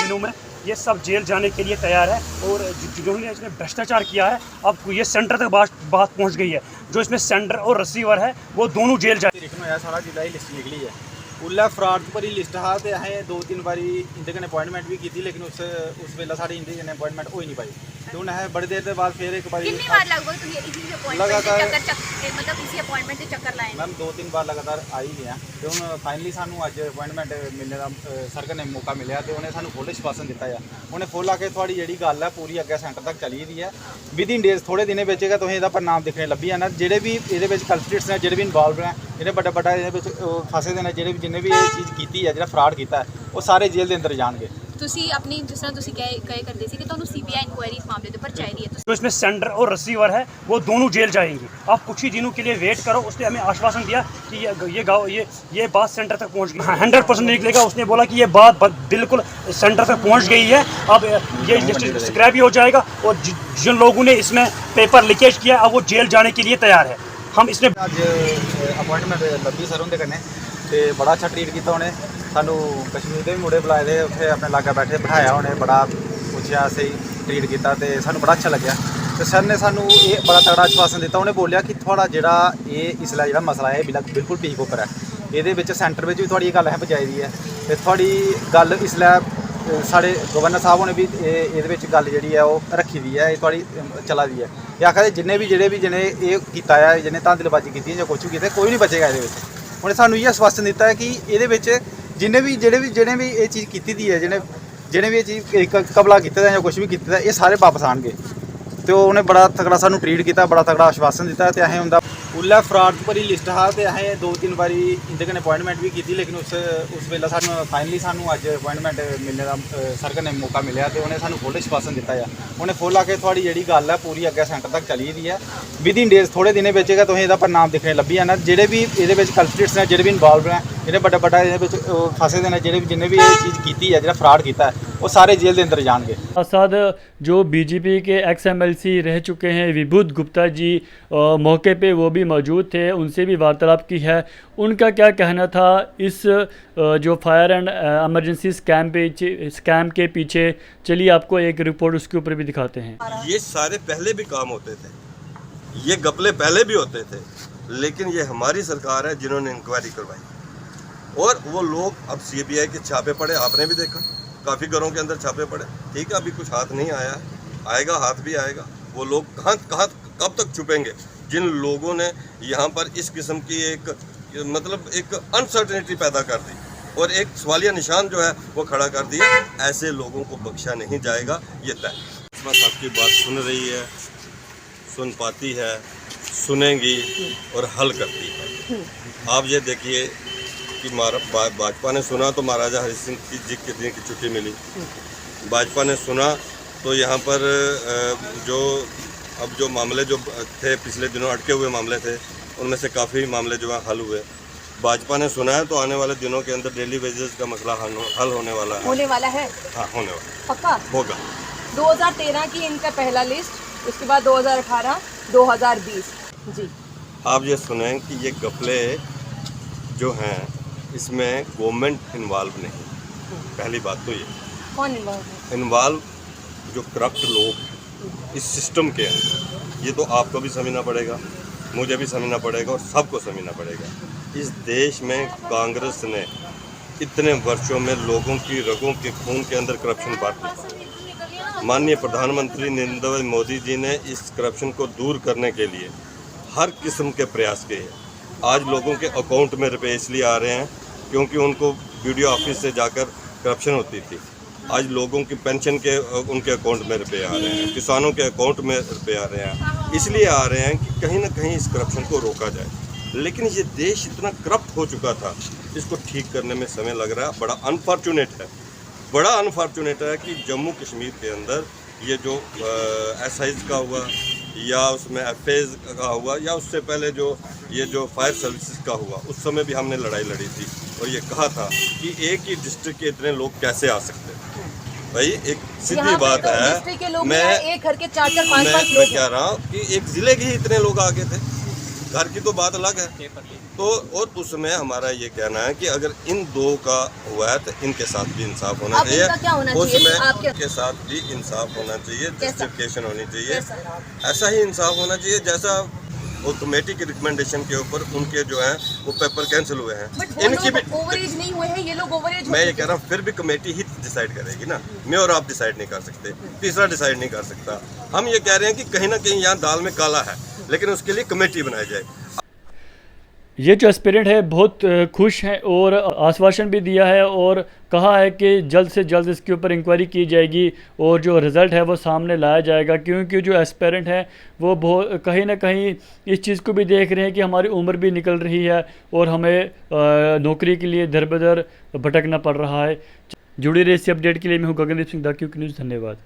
दिनों में ये सब जेल जाने के लिए तैयार है। और जिन्होंने इसमें भ्रष्टाचार किया है अब ये सेंटर तक बात पहुंच गई है। जो इसमें सेंटर और रिसीवर है वो दोनों जेल जाए। साढ़ा जिला ही लिस्ट निकली है उल्ला फ्रॉड भरी लिस्ट हा ते असें 2-3 बारी इंदे कन्नै अपॉइंटमेंट भी की लेकिन उस वेला साढ़ी इंदे कन्नै अपॉइंटमेंट हो ही नहीं पाई। तो हूँ असें बड़ी देर के बाद फिर एक बारी मैम 2-3 बार लगातार आई गए हैं। तो हूँ फाइनली सानू अज अपॉइंटमेंट मिलने का सर कन्नै मौका मिले तो उन्हें सानू फुल विश्वासन दिता है। उन्हें फुल आके थोड़ी जी गल है पूरी अगे सेंटर तक चली दी है। विद इन डेज थोड़े दिनों तुम इसका परिणाम दिखने लभी जाना। जोड़े भी ये कल्प्रिट्स ने जोड़े भी इनवॉल्व हैं जिन्हें बड़ा ये फसे दे जो जिन्हें भी ये चीज़ की है जो फ्रॉड किया है वो सारे जेल के अंदर जाएंगे। ਤੁਸੀਂ ਆਪਣੀ ਜਿਸ ਤਰ੍ਹਾਂ ਤੁਸੀਂ ਕਹੇ ਕਰਦੇ ਸੀ ਕਿ ਤੁਹਾਨੂੰ ਸੀਬੀਆਈ ਇਨਕੁਆਇਰੀ ਇਸ ਮਾਮਲੇ ਦੇ ਉੱਪਰ ਚਾਹੀਦੀ है। तो इसमें सेंटर और रिसीवर है वो दोनों जेल जाएंगे। आप कुछ ही दिनों के लिए वेट करो। उसने हमें आश्वासन दिया कि ये बात सेंटर तक पहुंच गई। 100% निकलेगा। उसने बोला कि ये बात बिल्कुल सेंटर तक पहुंच गई है। अब ये लिस्ट स्क्रैप ही हो जाएगा और जिन लोगों ने इसमें पेपर लीकेज किया अब वो जेल जाने के लिए तैयार है। हम इसमें अज अपॉइंटमेंट लभी सर उनके कन्नै ते बड़ा अच्छा ट्रीट किया उन्हें। सानू कश्मीर के भी मुड़े बुलाए थे उत्थे अपने लागे बैठे बिठाया उन्हें बड़ा पूछया सही ट्रीट किया तो सानू बड़ा अच्छा लग्या। तो सर ने सानू ये बड़ा तगड़ा आश्वासन दिता। उन्हें बोलिया कि थोड़ा जिहड़ा ये इसला जिहड़ा मसला है बिल्कुल पीक उपर है। ये सेंटर में भी थोड़ी गल असें पहुँचाई दी है तो थोड़ी गल इसलै साढ़े गवर्नर साहब ने भी ये गल जी है वो रखी दी है। ये थोड़ी चला दी है। ये आखा जिन्हें जिन्हें ये किया है जिन्हें धांधलबाजी की या कुछ भी किया कोई नहीं बचेगा। ये उन्हें सानू ये आश्वासन दिता है कि ये जिन्हें भी ये चीज़ की दी है जिन्हें भी ये चीज़ कबला किया या कुछ भी किया ये सारे वापस आएंगे। तो उन्हें बड़ा तगड़ा सानू ट्रीट किया बड़ा तगड़ा आश्वासन दिता तो असें उनका उल्ला फ्रॉड भरी लिस्ट हा तो असें 2-3 बारी इंदे कन्नै अपॉइंटमेंट भी की लेकिन उस वेला सानू फाइनली सानू अज अपॉइंटमेंट मिलने का सर कन्नै मौका मिले तो उन्हें सानू फुल विश्वासन दिता है। उन्हें फुल आके थोड़ी जी गल है पूरी अगे सेंटर तक चली दी है। विद इन डेज थोड़े दिनों तुम इसका परिणाम दिखने लभी जाना। जोड़े भी ये कल्प्रिट्स ने जोड़े भी इनवॉल्व हैं जिन्हें बड़ा ये फसे दे जो जिन्हें भी ये चीज़ की है जो फ्रॉड किया है वो सारे जेल के अंदर जाएंगे। साथ जो बीजेपी के XMLC रह चुके हैं विभूत गुप्ता जी मौके पे वो भी मौजूद थे। उनसे भी वार्तालाप की है। उनका क्या कहना था इस जो फायर एंड एमरजेंसी स्कैम के पीछे। चलिए आपको एक रिपोर्ट उसके ऊपर भी दिखाते हैं। ये सारे पहले भी काम होते थे, ये घपले पहले भी होते थे, लेकिन ये हमारी सरकार है जिन्होंने इंक्वायरी करवाई और वो लोग अब CBI के छापे पड़े। आपने भी देखा काफ़ी घरों के अंदर छापे पड़े। ठीक है अभी कुछ हाथ नहीं आया है, आएगा हाथ भी आएगा। वो लोग कहाँ कब तक छुपेंगे जिन लोगों ने यहाँ पर इस किस्म की एक अनसर्टेनिटी पैदा कर दी और एक सवालिया निशान जो है वो खड़ा कर दिया। ऐसे लोगों को बख्शा नहीं जाएगा ये तय। साहब की बात सुन रही है, सुन पाती है, सुनेंगी और हल करती है। आप ये देखिए कि भाजपा ने सुना तो महाराजा हरि सिंह जी के दिन की छुट्टी मिली। भाजपा ने सुना तो यहाँ पर जो मामले जो थे पिछले दिनों अटके हुए मामले थे उनमें से काफ़ी मामले जो है हल हुए। भाजपा ने सुना है तो आने वाले दिनों के अंदर डेली वेजेस का मसला हल होने वाला है। होने वाला है हाँ होने वाला पक्का होगा। 2013 की इनका पहला लिस्ट, उसके बाद 2018 2020 जी। आप ये सुने कि ये घपले जो हैं इसमें गवर्नमेंट इन्वॉल्व नहीं। पहली बात तो ये कौन इन्वॉल्व जो करप्ट लोग इस सिस्टम के हैं ये तो आपको भी समझना पड़ेगा, मुझे भी समझना पड़ेगा और सबको समझना पड़ेगा। इस देश में कांग्रेस ने इतने वर्षों में लोगों की रगों के खून के अंदर करप्शन बांटी। माननीय प्रधानमंत्री नरेंद्र मोदी जी ने इस करप्शन को दूर करने के लिए हर किस्म के प्रयास किए। आज लोगों के अकाउंट में रुपये इसलिए आ रहे हैं क्योंकि उनको BDO ऑफिस से जाकर करप्शन होती थी। आज लोगों की पेंशन के उनके अकाउंट में रुपये आ रहे हैं, किसानों के अकाउंट में रुपये आ रहे हैं। इसलिए आ रहे हैं कि कहीं ना कहीं इस करप्शन को रोका जाए। लेकिन ये देश इतना करप्ट हो चुका था, इसको ठीक करने में समय लग रहा है। बड़ा अनफॉर्चुनेट है कि जम्मू कश्मीर के अंदर ये जो SIs का हुआ या उसमें FAs का हुआ या उससे पहले ये जो फायर सर्विसेज का हुआ उस समय भी हमने लड़ाई लड़ी थी और ये कहा था कि एक ही डिस्ट्रिक्ट के इतने लोग कैसे आ सकते हैं। भाई एक सीधी बात है, मैं एक घर के 4-4 5-5 लोग कह रहा हूँ कि एक ज़िले के ही इतने लोग आ गए थे। घर की तो बात अलग है। तो और उसमें हमारा ये कहना है कि अगर इन दो का हुआ है तो इनके साथ भी इंसाफ होना अब इनका क्या होना चाहिए, चाहिए? उसमें आपके- के साथ भी इंसाफ होना चाहिए, कैसा? जस्टिफिकेशन होनी चाहिए, कैसा? ऐसा ही इंसाफ होना चाहिए जैसा वो कमेटी की रिकमेंडेशन के ऊपर उनके जो हैं वो पेपर कैंसिल हुए हैं, बट इनकी भी ओवर एज नहीं हुए हैं, ये लोग ओवर एज मैं ये कह रहा हूँ फिर भी कमेटी ही डिसाइड करेगी ना, मैं और आप डिसाइड नहीं कर सकते, तीसरा डिसाइड नहीं कर सकता। हम ये कह रहे हैं कि कहीं ना कहीं यहाँ दाल में काला है, लेकिन उसके लिए कमेटी बनाई जाए। ये जो एस्पिरेंट है बहुत खुश हैं और आश्वासन भी दिया है और कहा है कि जल्द से जल्द इसके ऊपर इंक्वायरी की जाएगी और जो रिज़ल्ट है वो सामने लाया जाएगा, क्योंकि जो एस्पिरेंट है वो बहुत कहीं ना कहीं इस चीज़ को भी देख रहे हैं कि हमारी उम्र भी निकल रही है और हमें नौकरी के लिए दर बदर भटकना पड़ रहा है। जुड़ी रही इसी अपडेट के लिए मैं हूँ Gagandeep Singh, the quick news. धन्यवाद।